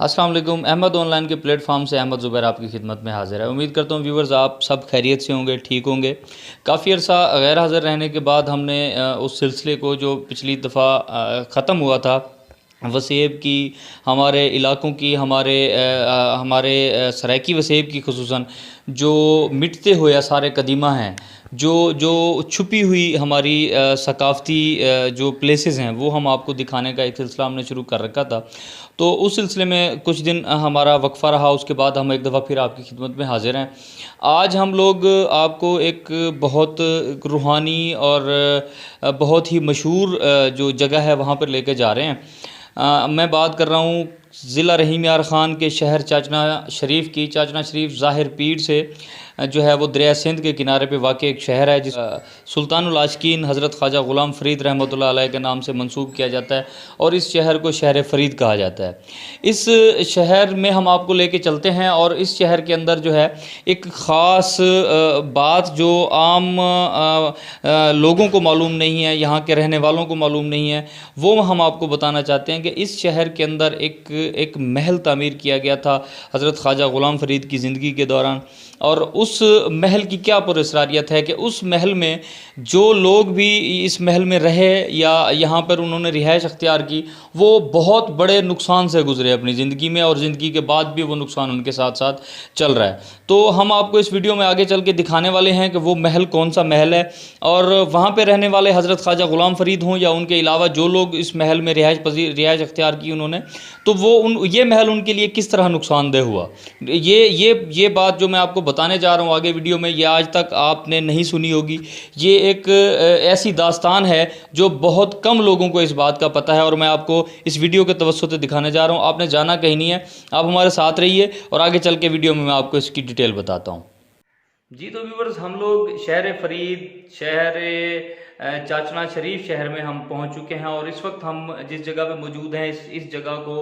अस्सलाम वालेकुम। अहमद ऑनलाइन के प्लेटफॉर्म से अहमद ज़ुबैर आपकी खिदमत में हाज़िर है। उम्मीद करता हूँ व्यूवर्स आप सब खैरियत से होंगे, ठीक होंगे। काफ़ी अर्सा गैर हाज़िर रहने के बाद हमने उस सिलसिले को जो पिछली दफ़ा ख़त्म हुआ था, वसेब की, हमारे इलाकों की, हमारे सराइकी वसेब की खुसूसन जो मिटते हुए आसार कदीमा हैं, जो जो छुपी हुई हमारी सकाफ़ती जो प्लेसेस हैं वो हम आपको दिखाने का एक सिलसिला हमने शुरू कर रखा था। तो उस सिलसिले में कुछ दिन हमारा वक्फ़ा रहा, उसके बाद हम एक दफ़ा फिर आपकी खिदमत में हाज़िर हैं। आज हम लोग आपको एक बहुत रूहानी और बहुत ही मशहूर जो जगह है वहाँ पर लेकर जा रहे हैं। मैं बात कर रहा हूँ ज़िला रहीम यार ख़ान के शहर चाचना शरीफ की। चाचना शरीफ ज़ाहिर पीर से जो है वो दरिया सिंध के किनारे पे वाक़ एक शहर है, जिस सुल्तानुल आशिकीन हज़रत ख्वाजा ग़ुलाम फ़रीद रहमतुल्लाह अलैह के नाम से मंसूब किया जाता है और इस शहर को शहर फ़रीद कहा जाता है। इस शहर में हम आपको लेके चलते हैं और इस शहर के अंदर जो है एक ख़ास बात जो आम लोगों को मालूम नहीं है, यहाँ के रहने वालों को मालूम नहीं है, वो हम आपको बताना चाहते हैं कि इस शहर के अंदर एक महल तामीर किया गया था हज़रत ख्वाजा ग़ुलाम फ़रीद की ज़िंदगी के दौरान। और उस महल की क्या पुरस्रारियत है कि उस महल में जो लोग भी इस महल में रहे या यहाँ पर उन्होंने रिहाइश अख्तियार की, वो बहुत बड़े नुकसान से गुज़रे अपनी ज़िंदगी में, और ज़िंदगी के बाद भी वो नुकसान उनके साथ साथ चल रहा है। तो हम आपको इस वीडियो में आगे चल के दिखाने वाले हैं कि वो महल कौन सा महल है, और वहाँ पर रहने वाले हज़रत ख्वाजा ग़ुलाम फ़रीद हों या उनके अलावा जो लोग इस महल में रिहाइश अख्तियार की उन्होंने, तो वो ये महल उनके लिए किस तरह नुकसानदेह हुआ। ये बात जो मैं आपको बताने जा रहा हूँ आगे वीडियो में, ये आज तक आपने नहीं सुनी होगी। ये एक ऐसी दास्तान है जो बहुत कम लोगों को इस बात का पता है, और मैं आपको इस वीडियो के तवज्जुह से दिखाने जा रहा हूँ। आपने जाना कहीं नहीं है, आप हमारे साथ रहिए और आगे चल के वीडियो में मैं आपको इसकी डिटेल बताता हूँ। जी तो व्यूवर्स, हम लोग शहर फरीद, शहर चाचना शरीफ शहर में हम पहुंच चुके हैं, और इस वक्त हम जिस जगह पे मौजूद हैं इस जगह को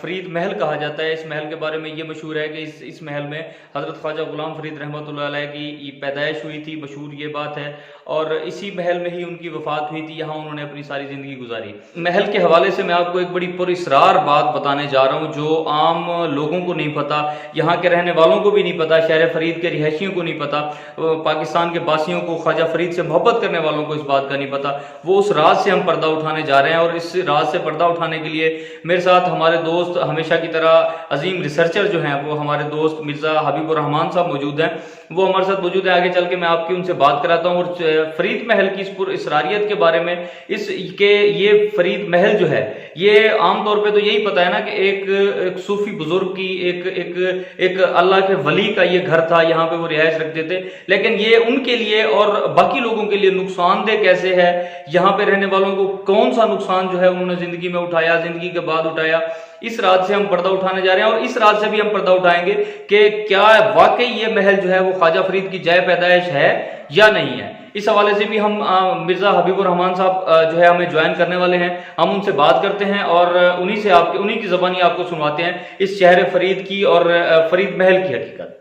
फरीद महल कहा जाता है। इस महल के बारे में ये मशहूर है कि इस महल में हज़रत ख्वाजा ग़ुलाम फ़रीद रहमतुल्लाह अलैह की पैदाइश हुई थी, मशहूर ये बात है, और इसी महल में ही उनकी वफ़ात हुई थी। यहाँ उन्होंने अपनी सारी ज़िंदगी गुजारी। महल के हवाले से मैं आपको एक बड़ी पुरअसरार बात बताने जा रहा हूँ जो आम लोगों को नहीं पता, यहाँ के रहने वालों को भी नहीं पता, शहर फरीद के रिहायशियों को नहीं पता, पाकिस्तान के बासियों को, ख्वाजा फरीद से मोहब्बत करने वालों को इस बात का नहीं पता। वो उस राज से हम पर्दा उठाने जा रहे हैं, और इस राज से पर्दा उठाने के लिए मेरे साथ हमारे दोस्त, हमेशा की तरह अजीम रिसर्चर जो हैं वो हमारे दोस्त मिर्ज़ा हबीबुर रहमान साहब मौजूद हैं। वो हमारे साथ मौजूद है। आगे चल के मैं आपकी उनसे बात कराता हूँ और फरीद महल की इस पुरअसरारियत के बारे में, ये फरीद महल जो है, ये आमतौर पे तो यही पता है ना कि एक सूफी बुजुर्ग की, एक अल्लाह के वली का ये घर था, यहाँ पे वो रिहाइश रखते थे। लेकिन ये उनके लिए और बाकी लोगों के लिए नुकसानदेह कैसे है, यहाँ पे रहने वालों को कौन सा नुकसान जो है उन्होंने जिंदगी में उठाया, जिंदगी के बाद उठाया, इस राज से हम पर्दा उठाने जा रहे हैं। और इस राज से भी हम पर्दा उठाएंगे कि क्या वाकई ये महल जो है वो ख्वाजा फरीद की जाए पैदाइश है या नहीं है। इस हवाले से भी हम मिर्ज़ा हबीबुर रहमान साहब जो है हमें ज्वाइन करने वाले हैं। हम उनसे बात करते हैं और उन्हीं की ज़बानी आपको सुनवाते हैं इस शहर फरीद की और फरीद महल की हकीकत।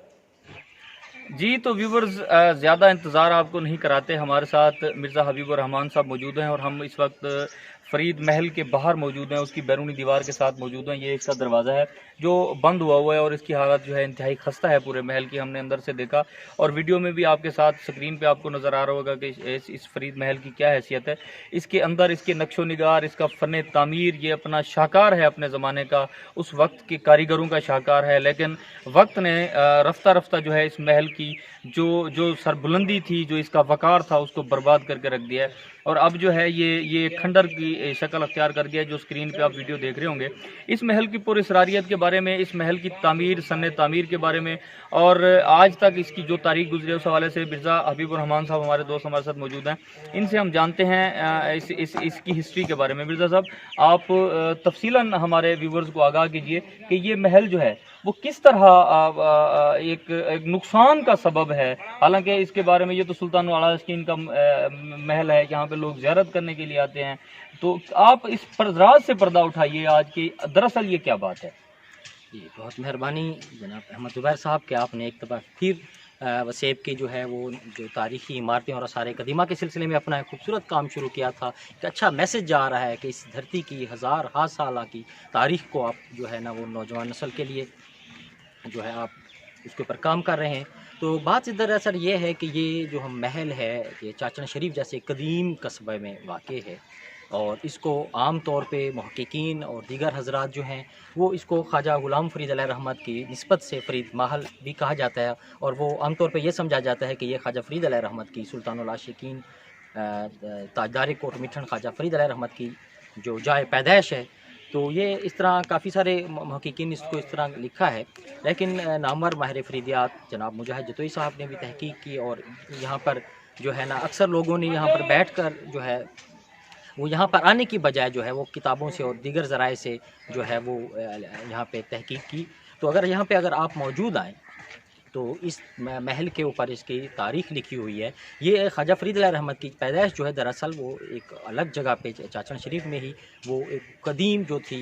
जी तो व्यूवर्स, ज़्यादा इंतज़ार आपको नहीं कराते, हमारे साथ मिर्ज़ा हबीबुर रहमान साहब मौजूद हैं और हम इस वक्त फरीद महल के बाहर मौजूद हैं, उसकी बैरूनी दीवार के साथ मौजूद हैं। ये इसका दरवाज़ा है जो बंद हुआ हुआ है और इसकी हालत जो है इंतहाई खस्ता है पूरे महल की। हमने अंदर से देखा और वीडियो में भी आपके साथ स्क्रीन पे आपको नज़र आ रहा होगा कि इस फरीद महल की क्या हैसियत है। इसके अंदर इसके नक्शो निगार, इसका फ़न तामीर, ये अपना शाहकार है अपने ज़माने का, उस वक्त के कारीगरों का शाहकार है। लेकिन वक्त ने रफ्ता रफ्ता जो है इस महल की जो सरबुलंदी थी, जो इसका वकार था, उसको बर्बाद करके रख दिया है। और अब जो है ये खंडर की शक्ल अख्तियार कर गया, जो स्क्रीन पे आप वीडियो देख रहे होंगे। इस महल की पुरअसरारियत के बारे में, इस महल की तामीर, सन्ने तामीर के बारे में, और आज तक इसकी जो तारीख गुजरे उस हवाले से मिर्ज़ा हबीबुर रहमान साहब हमारे दोस्त हमारे साथ मौजूद हैं। इनसे हम जानते हैं इसकी हिस्ट्री के बारे में। मिर्ज़ा साहब, आप तफसीलन हमारे व्यूवर्स को आगाह कीजिए कि ये महल जो है वो किस तरह एक नुकसान का सबब है। हालांकि इसके बारे में, ये तो सुल्तानुल आशिकीन का महल है, यहाँ पे लोग ज़ियारत करने के लिए आते हैं, तो आप इस राज से पर्दा उठाइए आज की, दरअसल ये क्या बात है। जी बहुत मेहरबानी जनाब अहमद ज़ुबैर साहब कि आपने एक दफ़ा फिर वसेब के जो है वो जो तारीख़ी इमारतें और आसार कदीमा के सिलसिले में अपना एक खूबसूरत काम शुरू किया था। कि अच्छा मैसेज जा रहा है कि इस धरती की हज़ार साल की तारीख़ को आप जो है ना वो नौजवान नस्ल के लिए जो है आप उसके ऊपर काम कर रहे हैं। तो बात दरअसल ये है कि ये जो हम महल है, ये चाचना शरीफ जैसे कदीम कस्बे में वाक़ है और इसको आम तौर पे मुहक्किकीन और दीगर हज़रात जो हैं वो इसको ख्वाजा ग़ुलाम फ़रीद अलैहि रहमत की निस्बत से फ़रीद महल भी कहा जाता है और वो आम तौर पे ये समझा जाता है कि ये ख्वाजा फ़रीद अलैहि रहमत की सुल्तानुल आशिकीन ताजदार कोट मिठन ख्वाजा फ़रीद अलैहि रहमत की जो जाए पैदाइश है। तो ये इस तरह काफ़ी सारे मुहक्किकीन इसको इस तरह लिखा है, लेकिन नामवर माहिर फ़रीदियात जनाब मुजाहिद जतोई साहब ने भी तहकीक की और यहाँ पर जो है ना अक्सर लोगों ने यहाँ पर बैठकर जो है वो यहाँ पर आने की बजाय जो है वो किताबों से और दीगर ज़राए से जो है वो यहाँ पे तहकीक की। तो अगर यहाँ पे अगर आप मौजूद आएँ तो इस महल के ऊपर इसकी तारीख़ लिखी हुई है। ये ख्वाजा फ़रीद अलैहि रहमत की पैदाइश जो है दरअसल वो एक अलग जगह पे चाचना शरीफ में ही वो एक कदीम जो थी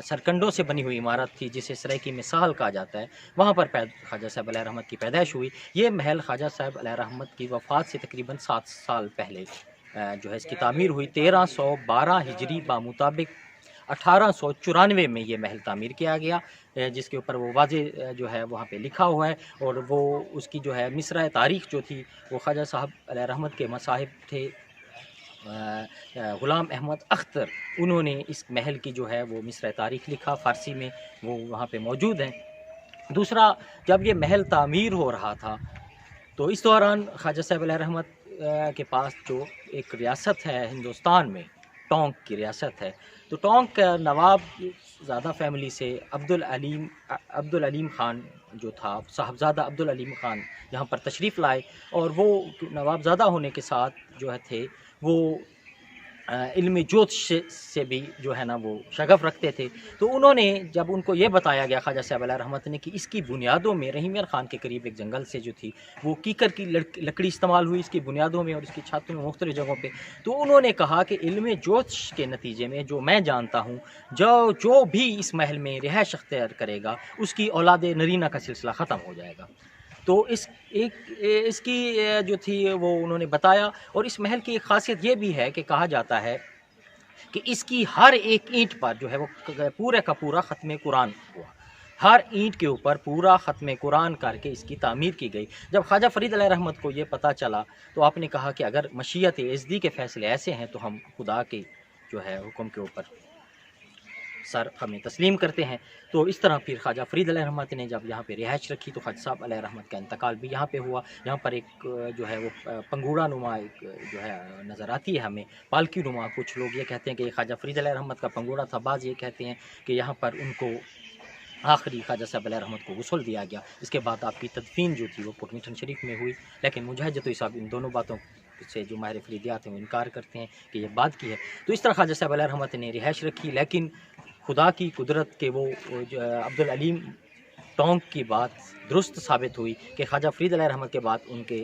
सरकंडों से बनी हुई इमारत थी जिसे सराइकी मिसाल कहा जाता है, वहाँ पर ख्वाजा साहब अलैहि रहमत की पैदाइश हुई। ये महल ख्वाजा साहब अलैहि रहमत की वफ़ात से तकरीबन 7 साल पहले जो है इसकी तामीर हुई। 1312 हिजरी बामुताबिक 1894 में ये महल तामीर किया गया, जिसके ऊपर वो वाज़े जो है वहाँ पे लिखा हुआ है और वो उसकी जो है मिसरा तारीख़ जो थी वो ख्वाजा साहब अलैहि रहमत के मसाहिब थे ग़ुलाम अहमद अख्तर, उन्होंने इस महल की जो है वो मिसरा तारीख़ लिखा फ़ारसी में, वो वहाँ पे मौजूद हैं। दूसरा, जब ये महल तामीर हो रहा था तो इस दौरान ख्वाजा साहब अलैहि रहमत के पास जो एक रियासत है हिंदुस्तान में, टोंक की रियासत है, तो टोंक का नवाब ज़ादा फैमिली से अब्दुल अलीम ख़ान जो था, साहबज़ादा अब्दुल अलीम ख़ान यहाँ पर तशरीफ़ लाए और वो नवाबज़ादा होने के साथ जो है थे वो इल्म ज्योतिष से भी जो है ना वो शगफ़ रखते थे। तो उन्होंने जब उनको ये बताया गया ख्वाजा साहब अलैहि रहमत ने कि इसकी बुनियादों में रहीम यार ख़ान के करीब एक जंगल से जो थी वो कीकर की लकड़ी इस्तेमाल हुई इसकी बुनियादों में और इसकी छतों में मुख्तलिफ़ जगहों पे, तो उन्होंने कहा कि इल्म ज्योतिष के नतीजे में जो मैं जानता हूँ जो भी इस महल में रिहाइश अख्तियार करेगा उसकी औलाद नरीना का सिलसिला ख़त्म हो जाएगा। तो इसकी जो थी वो उन्होंने बताया और इस महल की एक ख़ासियत ये भी है कि कहा जाता है कि इसकी हर एक ईंट पर जो है वो पूरे का पूरा ख़त्म कुरान हुआ, हर ईंट के ऊपर पूरा ख़त्म कुरान करके इसकी तामीर की गई। जब ख्वाजा फ़रीद अलैहि रहमत को ये पता चला तो आपने कहा कि अगर मशीयत एज़दी के फ़ैसले ऐसे हैं तो हम खुदा के जो है हुक्म के ऊपर सर हमें तस्लीम करते हैं। तो इस तरह फिर ख्वाजा फ़रीद अलैहि रहमत ने जब यहाँ पे रिहाइश रखी तो ख्वाजा साहब अलैहि रहमत का इंतकाल भी यहाँ पे हुआ। यहाँ पर एक जो है वो पंगूड़ा नुमा एक जो है नज़र आती है हमें, पालकी नुमा। कुछ लोग ये कहते हैं कि ये ख्वाजा फ़रीद अलैहि रहमत का पंगूड़ा था, बाज़ ये कहते हैं कि यहाँ पर उनको आखिरी ख्वाजा साहब अलैहि रहमत को गुस्ल दिया गया। इसके बाद आपकी तदफीन जो थी वो कोट मिठन शरीफ में हुई, लेकिन मुजाहिद जतोई साहब इन दोनों बातों से जो माहिर फ़रीदियात हैं वो इनकार करते हैं कि ये बात की है। तो इस तरह ख्वाजा साहब अलैहि रहमत ने रिहाइश रखी, लेकिन खुदा की कुदरत के वो जो अब्दुल अलीम टोंक की बात दुरुस्त साबित हुई कि ख्वाजा फ़रीद अलैहि रहमत के बाद उनके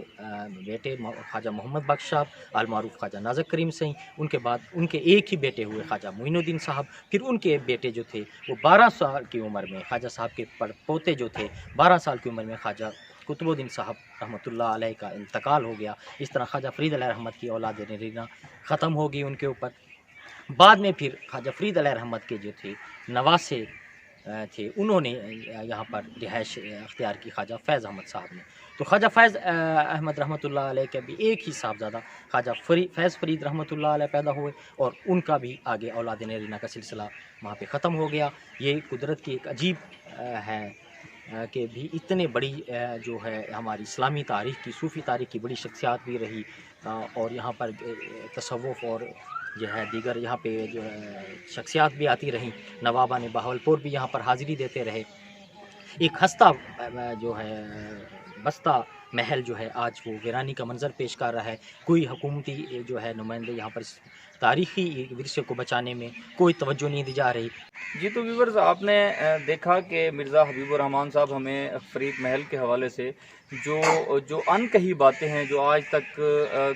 बेटे ख्वाजा मोहम्मद बख्श साहब आल मारूफ ख्वाजा नाज़िर करीम सही, उनके बाद उनके एक ही बेटे हुए ख्वाजा मोइनुद्दीन साहब, फिर उनके बेटे जो थे वो 12 साल की उम्र में ख्वाजा साहब के पोते जो थे 12 साल की उम्र में ख्वाजा कुतुबुद्दीन साहब रहमतुल्लाह अलैह का इंतकाल हो गया। इस तरह ख्वाजा फ़रीद अलैहि रहमत की औलाद नरीना ख़त्म हो गई उनके ऊपर। बाद में फिर ख्वाजा फ़रीद अलैहि रहमत के जो थे नवासे थे उन्होंने यहाँ पर रिहाइश अख्तियार की ख्वाजा फ़ैज़ अहमद साहब ने। तो ख्वाजा फ़ैज़ अहमद रहमतुल्लाह अलैह के भी एक ही साहबज़ादा ख्वाजा फ़ैज़ फ़रीद रहमतुल्लाह अलैह पैदा हुए और उनका भी आगे औलाद नरीना का सिलसिला वहाँ पे ख़त्म हो गया। ये कुदरत की एक अजीब है कि भी इतने बड़ी जो है हमारी इस्लामी तारीख़ की सूफ़ी तारीख़ की बड़ी शख्सियात भी रही और यहाँ पर तसव्वुफ़ और जो है दीगर यहाँ पे जो है शख्सियात भी आती रहीं। नवाबा ने बहावलपुर भी यहाँ पर हाज़िरी देते रहे। एक हस्ता जो है बस्ता महल जो है आज वो वीरानी का मंजर पेश कर रहा है। कोई हुकूमती जो है नुमाइंदे यहाँ पर इस तारीख़ी विरसे को बचाने में कोई तवज्जो नहीं दी जा रही। जी, तो व्यूअर्स आपने देखा कि मिर्ज़ा हबीबुर रहमान साहब हमें फ़रीद महल के हवाले से जो अनकही बातें हैं जो आज तक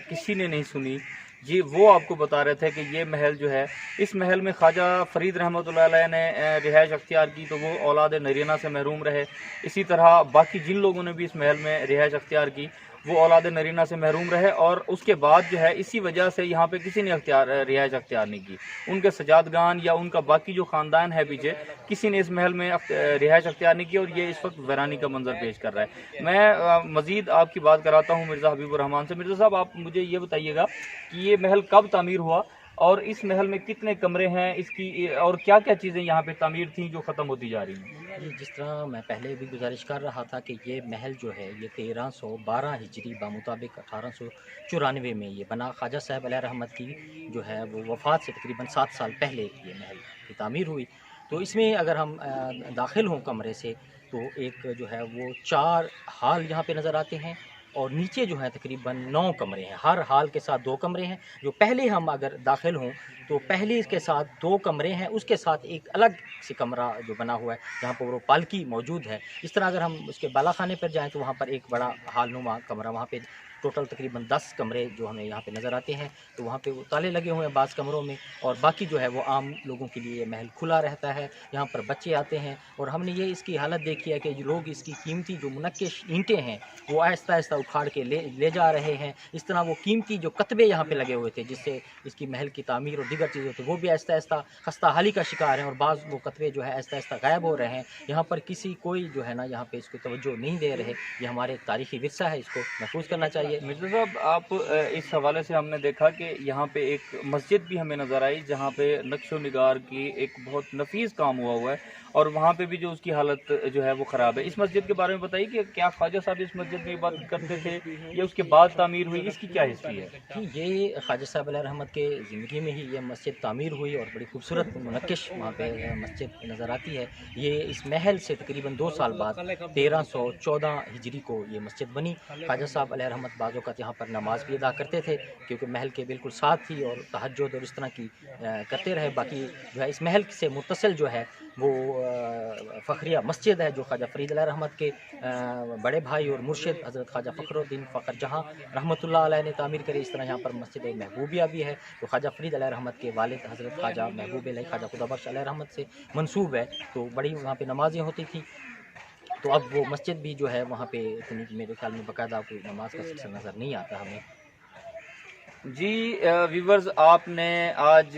किसी ने नहीं सुनी, जी, वो आपको बता रहे थे कि ये महल जो है, इस महल में ख्वाजा फरीद रहमतुल्लाह अलैह ने रिहाइश अख्तियार की, तो वो औलाद नरीना से महरूम रहे। इसी तरह बाकी जिन लोगों ने भी इस महल में रिहाइश अख्तियार की, वो औलाद नरीना से महरूम रहे, और उसके बाद जो है इसी वजह से यहाँ पे किसी ने रिहाइश अख्तियार नहीं की। उनके सजादगान या उनका बाकी जो ख़ानदान है पीछे, किसी ने इस महल में रिहाइश अख्तियार नहीं की, और ये इस वक्त वीरानी का मंजर पेश कर रहा है। मैं मज़ीद आपकी बात कराता हूँ मिर्ज़ा हबीबुर रहमान से। मिर्ज़ा साहब, आप मुझे ये बताइएगा कि ये महल कब तामीर हुआ, और इस महल में कितने कमरे हैं, इसकी और क्या क्या चीज़ें यहाँ पे तामीर थी जो ख़त्म होती जा रही हैं? ये जिस तरह मैं पहले भी गुजारिश कर रहा था कि ये महल जो है ये 1312 हिजरी बामुताबिक 1894 में ये बना। ख्वाजा साहब अलैहि रहमत की जो है वो वफ़ात से तकरीबन 7 साल पहले ये महल की तामीर हुई। तो इसमें अगर हम दाखिल हों कमरे से, तो एक जो है वो 4 हाल यहाँ पे नज़र आते हैं, और नीचे जो है तकरीबन 9 कमरे हैं। हर हाल के साथ 2 कमरे हैं। जो पहले हम अगर दाखिल हों तो पहले के साथ 2 कमरे हैं, उसके साथ एक अलग से कमरा जो बना हुआ है जहाँ पर वो पालकी मौजूद है। इस तरह अगर हम उसके बाला खाने पर जाएँ तो वहाँ पर एक बड़ा हालनुमा कमरा, वहाँ पे टोटल तकरीबन 10 कमरे जो हमें यहाँ पे नज़र आते हैं। तो वहाँ पे वो ताले लगे हुए हैं बाज़ कमरों में, और बाकी जो है वो आम लोगों के लिए महल खुला रहता है। यहाँ पर बच्चे आते हैं, और हमने ये इसकी हालत देखी है कि जो लोग इसकी कीमती जो मुनक्किश ईंटें हैं वो आहिस्ता आहिस्ता उखाड़ के ले जा रहे हैं। इस तरह वो कीमती जो कतबे यहाँ पे लगे हुए थे जिससे इसकी महल की तामीर और दीगर चीज़ें थी, वो भी आहिस्ता आहिस्ता खस्ता हाली का शिकार हैं, और बाज़ वो कतबे जो है आहिस्ता आहिस्ता गायब हो रहे हैं। यहाँ पर किसी कोई जो है ना यहाँ पे इसको तवज्जो नहीं दे रहे। ये हमारे तारीख़ी विरसा है, इसको महफूज करना चाहिए। मिर्ज़ा साहब, आप इस हवाले से हमने देखा कि यहाँ पे एक मस्जिद भी हमें नज़र आई, जहाँ पे नक्शो निगार की एक बहुत नफीस काम हुआ है, और वहाँ पे भी जो उसकी हालत जो है वो ख़राब है। इस मस्जिद के बारे में बताइए कि क्या ख्वाजा साहब इस मस्जिद में इबादत करते थे या उसके बाद तामीर हुई, इसकी क्या हिस्ट्री है? जी, ये ख्वाजा साहब अलैहि रहमत के ज़िंदगी में ही ये मस्जिद तामीर हुई, और बड़ी खूबसूरत मुनक्किश वहाँ पे मस्जिद नज़र आती है। ये इस महल से तकरीबन 2 साल बाद 1314 हिजरी को ये मस्जिद बनी। ख्वाजा साहब अलैहि रहमत बाज़ औक़ात यहाँ पर नमाज भी अदा करते थे, क्योंकि महल के बिल्कुल साथ ही, और तहज्जुद और इस तरह की करते रहे। बाकी जो है इस महल से मुत्तसिल जो है वो फ़खरिया मस्जिद है, जो ख्वाजा फ़रीद अलैहि रहमत के बड़े भाई और मुर्शिद हज़रत ख्वाजा फ़खरुद्दीन फ़खर जहाँ रहमतुल्लाह अलैह ने तामीर करी। इस तरह यहाँ पर मस्जिद महबूबिया भी है, तो ख्वाजा फ़रीद अलैहि रहमत के वालिद हज़रत ख्वाजा महबूब अलैह ख्वाजा खुदाबख्श अलैहि रहमत से मंसूब है। तो बड़ी वहाँ पे नमाज़ें होती थी। तो अब वो मस्जिद भी जो है वहाँ पे इतनी, मेरे ख्याल में बाकायदा कोई नमाज का सिलसिला नज़र नहीं आता हमें। जी व्यूवर्स, आपने आज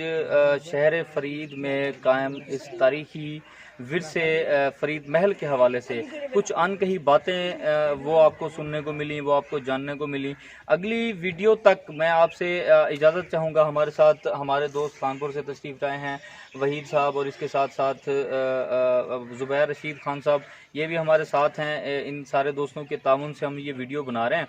शहर फरीद में कायम इस तारीख़ी विरसे फरीद महल के हवाले से कुछ अनकही बातें वो आपको सुनने को मिली, वो आपको जानने को मिली। अगली वीडियो तक मैं आपसे इजाज़त चाहूँगा। हमारे साथ हमारे दोस्त कानपुर से तशरीफ़ लाए हैं वहीद साहब, और इसके साथ साथ ज़ुबैर रशीद खान साहब, ये भी हमारे साथ हैं। इन सारे दोस्तों के ताउन से हम ये वीडियो बना रहे हैं।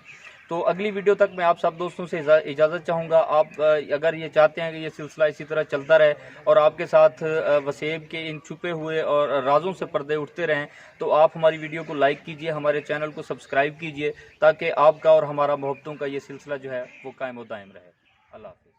तो अगली वीडियो तक मैं आप सब दोस्तों से इजाज़त चाहूँगा। आप अगर ये चाहते हैं कि ये सिलसिला इसी तरह चलता रहे और आपके साथ वसेब के इन छुपे हुए और राज़ों से पर्दे उठते रहें, तो आप हमारी वीडियो को लाइक कीजिए, हमारे चैनल को सब्सक्राइब कीजिए, ताकि आपका और हमारा मोहब्बतों का ये सिलसिला जो है वो कायम व दायम रहे। अल्लाह हाफ़िज़।